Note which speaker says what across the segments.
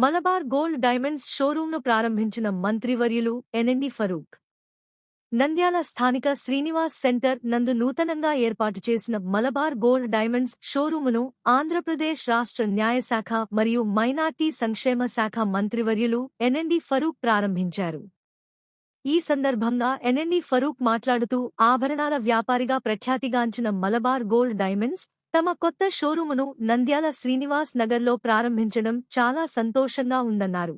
Speaker 1: Malabar Gold diamonds షోరూంను ప్రారంభించిన మంత్రివర్యులు NMD Farooq. Nandyal స్థానిక శ్రీనివాస్ సెంటర్ నందు నూతనంగా ఏర్పాటు చేసిన మలబార్ గోల్డ్ డైమండ్స్ షోరూమును ఆంధ్రప్రదేశ్ రాష్ట్ర న్యాయశాఖ మరియు మైనార్టీ సంక్షేమ శాఖ మంత్రివర్యులు ఎన్ఎండి ఫరూక్ ప్రారంభించారు. ఈ సందర్భంగా ఎన్ఎండి ఫరూక్ మాట్లాడుతూ ఆభరణాల వ్యాపారిగా ప్రఖ్యాతిగాంచిన మలబార్ గోల్డ్ డైమండ్స్ తమ కొత్త షోరూమును నంద్యాల శ్రీనివాస్ నగర్లో ప్రారంభించడం చాలా సంతోషంగా ఉందన్నారు.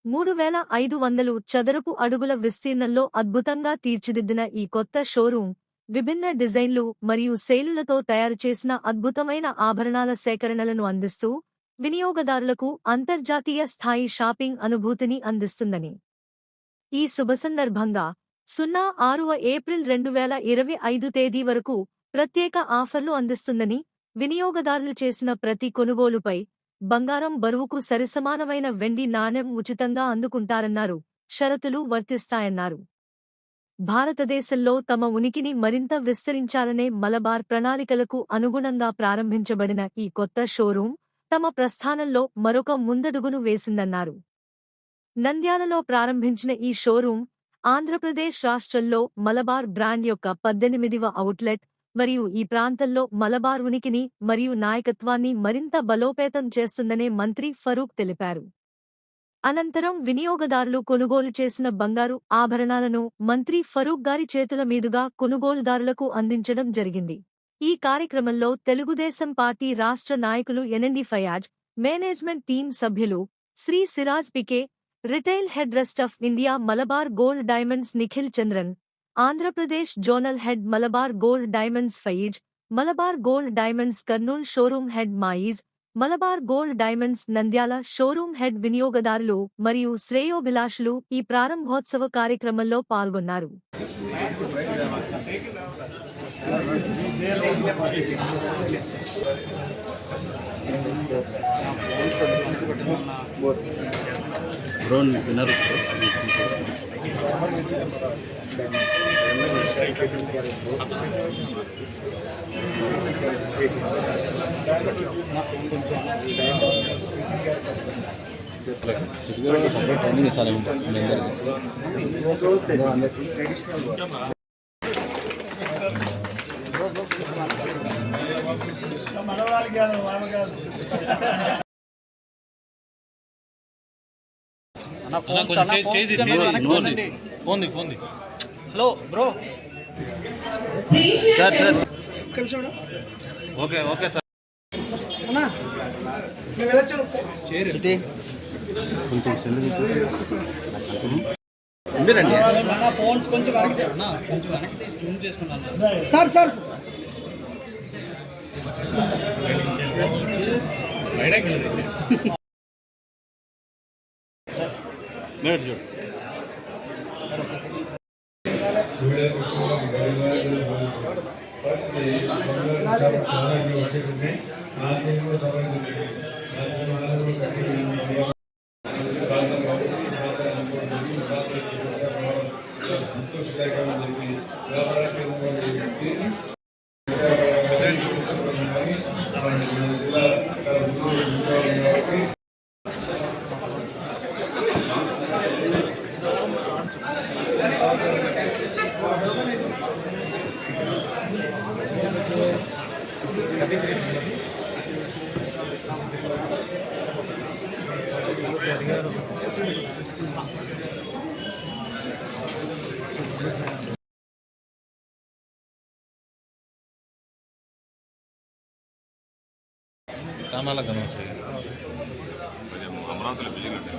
Speaker 1: 3500 చదరపు అడుగుల విస్తీర్ణంలో అద్భుతంగా తీర్చిదిద్దిన ఈ కొత్త షోరూం విభిన్న డిజైన్లు మరియు శైలులతో తయారుచేసిన అద్భుతమైన ఆభరణాల సేకరణలను అందిస్తూ వినియోగదారులకు అంతర్జాతీయ స్థాయి షాపింగ్ అనుభూతిని అందిస్తుందని, ఈ శుభసందర్భంగా 06 ఏప్రిల్ 2025 తేదీ వరకు ప్రత్యేక ఆఫర్లు అందిస్తుందని, వినియోగదారులు చేసిన ప్రతి కొనుగోలుపై బంగారం బరువుకు సరిసమానమైన వెండి నాణెం ఉచితంగా అందుకుంటారన్నారు. షరతులు వర్తిస్తాయన్నారు. భారతదేశంలో తమ ఉనికిని మరింత విస్తరించాలనే మలబార్ ప్రణాళికలకు అనుగుణంగా ప్రారంభించబడిన ఈ కొత్త షోరూం తమ ప్రస్థానంలో మరొక ముందడుగును వేసిందన్నారు. నంద్యాలలో ప్రారంభించిన ఈ షోరూం ఆంధ్రప్రదేశ్ రాష్ట్రంలో మలబార్ బ్రాండ్ యొక్క 18వ అవుట్లెట్ మరియు ఈ ప్రాంతంలో మలబార్ ఉనికిని మరియు నాయకత్వాన్ని మరింత బలోపేతం చేస్తుందనే మంత్రి ఫరూక్ తెలిపారు. అనంతరం వినియోగదారులు కొనుగోలు చేసిన బంగారు ఆభరణాలను మంత్రి ఫరూక్ గారి చేతుల మీదుగా కొనుగోలుదారులకు అందించడం జరిగింది. ఈ కార్యక్రమంలో తెలుగుదేశం పార్టీ రాష్ట్ర నాయకులు ఎన్ఎండి ఫయాజ్, మేనేజ్మెంట్ టీం సభ్యులు Shri Siraj PK, retail head rest of India Malabar Gold Diamonds Nikhil Chandran, Andhra Pradesh zonal head Malabar Gold Diamonds Faiz, Malabar Gold Diamonds Kurnool showroom head Maiz, Malabar Gold Diamonds Nandyal showroom head వినియోగదారులు మరియు శ్రేయోభిలాషులు ఈ ప్రారంభోత్సవ కార్యక్రమంలో పాల్గొన్నారు.
Speaker 2: Hello bro sir okay okay sir phones కొంచెం సార్ సార్
Speaker 3: చాలా కనవస్తాయి అమరావతిలో బిల్డింగ్ అంటే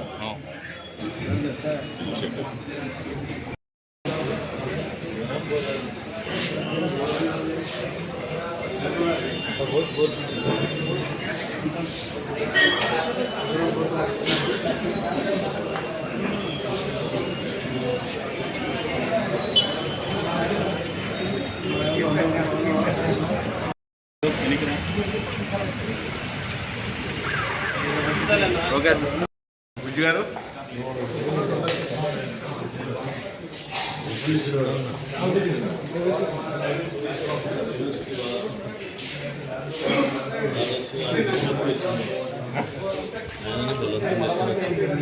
Speaker 3: ఓకే సార్ బుజ్జి గారు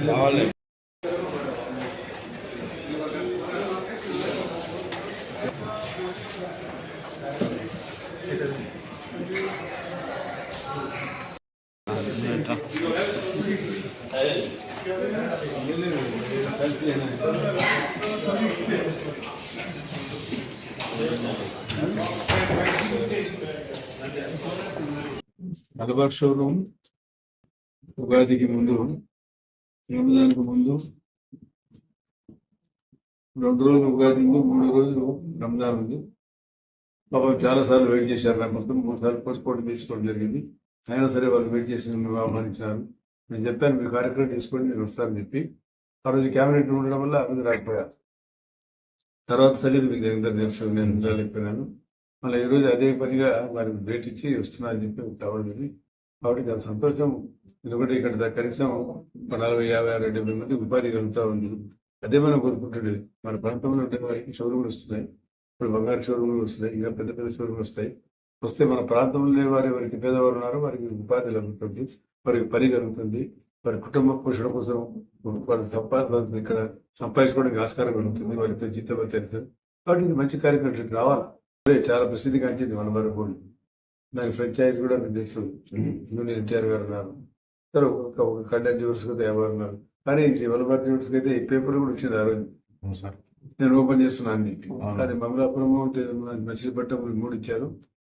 Speaker 3: కావాలి.
Speaker 4: మలబార్ షోరూమ్ ఉగాదికి ముందు, రంజాన్కి ముందు 2 రోజులు ఉగాది ఉంది, 3 రోజులు రంజాన్ ఉంది. పాపం చాలాసార్లు వెయిట్ చేశారు. నాకు మొత్తం 3 సార్లు పోస్ట్పోర్ట్ తీసుకోవడం జరిగింది. అయినా సరే వాళ్ళు వెయిట్ చేసి నన్ను ఆహ్వానించినారు. నేను చెప్పాను, మీ కార్యక్రమం తీసుకోండి, నేను వస్తానని చెప్పి. ఆ రోజు క్యాబినెట్ ఉండడం వల్ల ఆ రోజు రాకపోయారు. తర్వాత సలీదు మీకు అందరూ తెలుసు, నేను రాలేకపోయినాను. మళ్ళీ ఈరోజు అదే పనిగా వారికి భేటీ ఇచ్చి వస్తున్నా అని చెప్పి రావడం జరిగింది. కాబట్టి చాలా సంతోషం. ఎందుకంటే ఇక్కడ కనీసం 40, 50, 70 మంది ఉపాధి కలుగుతూ ఉంది. అదే మనం కోరుకుంటుండేది. మన ప్రాంతంలో ఉండే వారికి షోరూములు వస్తున్నాయి, ఇప్పుడు బంగారు షోరూములు వస్తున్నాయి, ఇంకా పెద్ద పెద్ద షోరూములు వస్తే మన ప్రాంతంలో వారికి పేదవారు ఉన్నారో వారికి ఉపాధి కలుగుతుంది, వారికి పని కలుగుతుంది, వారి కుటుంబ పోషణ కోసం వారి సంపాదన ఇక్కడ సంపాదించుకోవడానికి ఆస్కారం కలుగుతుంది, వారితో జీతం తెలుస్తుంది. కాబట్టి ఇది మంచి కార్యక్రమం రావాలి. చాలా ప్రసిద్ధిగాంచింది మలబార్ గోల్డ్. దాని ఫ్రాంచైజ్ కూడా మీకు తెలుసు, జూనియర్ ఎన్టీఆర్ గారు ఉన్నారు, సరే ఒక కండెన్ జ్యూర్స్ అయితే 50 ఉన్నారు. కానీ మలబార్ జ్యూర్స్కి అయితే ఈ పేపర్ కూడా వచ్చింది ఆ రోజు. నేను ఓపెన్ చేస్తున్నాను అన్ని. కానీ మమలాపురము, మచిలీపట్నం 3 ఇచ్చారు.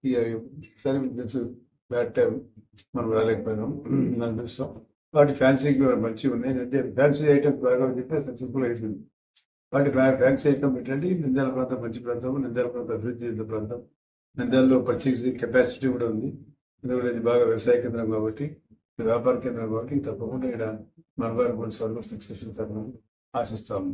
Speaker 4: ఇక సరే తెలుసు, బ్యాడ్ టైం మనం రాలేకపోయినాం, నాకు తెలుస్తాం. వాటి ఫ్యాన్సీకి మంచిగా ఉన్నాయి. అంటే ఫ్యాన్సీ ఐటమ్స్ బాగా చెప్పి సింపుల్ అయిపోయింది. వాటి ఫ్యాన్సీ ఐటమ్ ఏంటంటే నంద్యాల ప్రాంతం మంచి ప్రాంతం, నంద్యాల ప్రాంతం అభివృద్ధి చెందిన ప్రాంతం. నంద్యాలలో పర్చేసింగ్ కెపాసిటీ కూడా ఉంది. ఎందుకంటే ఇది బాగా వ్యవసాయ కేంద్రం కాబట్టి, వ్యాపార కేంద్రం కాబట్టి తప్పకుండా ఇక్కడ మలబార్ గోల్డ్ వాళ్ళు సక్సెస్ అవుతారని ఆశిస్తాము.